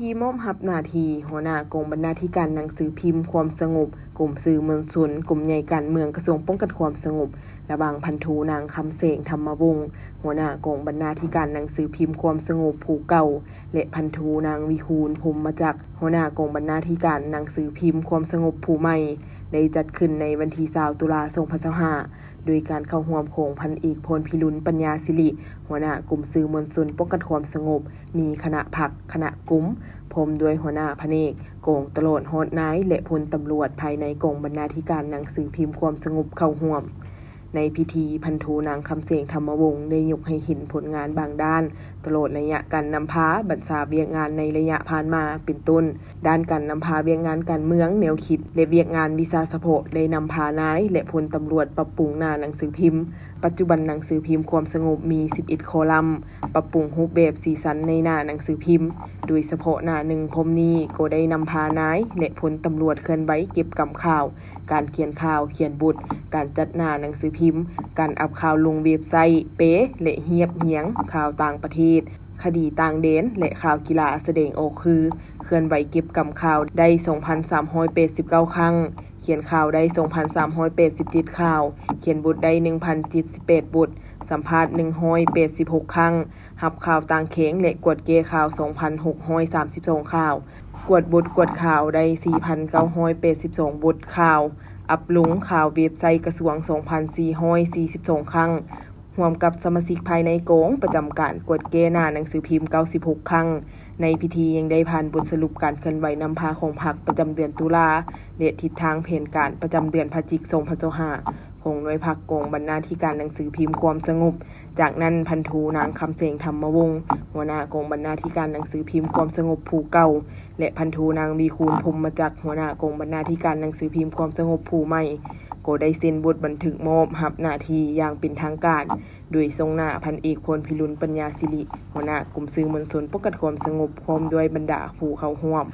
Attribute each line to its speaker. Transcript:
Speaker 1: ธีมอบรับหน้าที่หัวหน้ากองบรรณาธิการหนังสือพิมพ์ความสงบกลุ่มสื่อมวลชนกลุ่มใหญ่การเมืองกระทรวงป้องกันความสงบระบางพันธุนางคำเสงธรรมวงศ์หัวหน้ากองบรรณาธิการหนังสือพิมพ์ความสงบผู้เก่าและพันธุนางวิคูลพรหมจักรหัวหน้ากองบรรณาธิการหนังสือพิมพ์ความสงบผู้ใหม่ได้จัดขึ้นในวันที่20ตุลาคม2025โดยการเข้าร่วมของพันเอกพลพิรุณปัญญาศิริหัวหน้ากลุ่มสื่อมวลชนป้องกันความสงบมีคณะพรรคคณะกลุ่มพร้อมด้วยหัวหน้าแผนกกองตำรวจฮอดนายและพลตำรวจภายในกองบรรณาธิการหนังสือพิมพ์ความสงบเข้าร่วมในพิธีพันธุนางคำเสงธรรมวงศ์ได้ยกให้เห็นผลงานบางด้านตลอดระยะการนำพาบรรษาเวียกงานในระยะผ่านมาเป็นต้นด้านการนำพาเวียกงานการเมืองแนวคิดและเวียกงานวิชาเฉพาะได้นำพานายและพลตำรวจปรับปรุงหน้าหนังสือพิมพ์ปัจจุบันหนังสือพิมพ์ความสงบมี11คอลัมน์ปรับปรุงรูปแบบสีสันในหน้าหนังสือพิมพ์โดยเฉพาะหน้า1พรมนี้ก็ได้นำพานายและพลตำรวจเคลื่อนไหวเก็บกำข่าวการเขียนข่าวเขียนบทการจัดหน้าหนังสือพิมพ์การอัพข่าวลงเว็บไซต์เป๊และเฮียบเหียงข่าวต่างประเทศคดีต่างแดนและข่าวกีฬาแสดงออกคือเคลื่อนไหวเก็บกำข่าวได้ 2,389 ครั้งเขียนข่าวได้ 2,387 ข่าวเขียนบทได้ 1,078 บทสัมภาษณ์186ครั้งรับข่าวต่างแข็งและกวดแก้ข่าว 2,632 ข่าวกวดบทกวดข่าวได้ 4,982 บทข่าวอัปลงข่าวเว็บไซต์กระทรวง 2,442 ครั้งร่วมกับสมาชิกภายในกองประจำการกวดแก้หน้าหนังสือพิมพ์96ครั้งในพิธียังได้ผ่านบทสรุปการเคลื่อนไหวนำพาของพรรคประจำเดือนตุลาและทิศทางแผนการประจำเดือนพฤศจิกายน2025ของหน่วยพรรคกองบรรณาธิการหนังสือพิมพ์ความสงบจากนั้นพันธุนางคำเสงธรรมวงศ์หัวหน้ากองบรรณาธิการหนังสือพิมพ์ความสงบผู้เก่าและพันธุนางวิคูลพรหมจักรหัวหน้ากองบรรณาธิการหนังสือพิมพ์ความสงบผู้ใหม่ก็ได้เซ็นบทบันทึกมอบรับหน้าที่อย่างเป็นทางการโดยทรงหน้าพันเอกพลพิรุณปัญญาศิริหัวหน้ากลุ่มสื่อมวลชนป้องกันความสงบพร้อมด้วยบรรดาผู้เข้าร่วม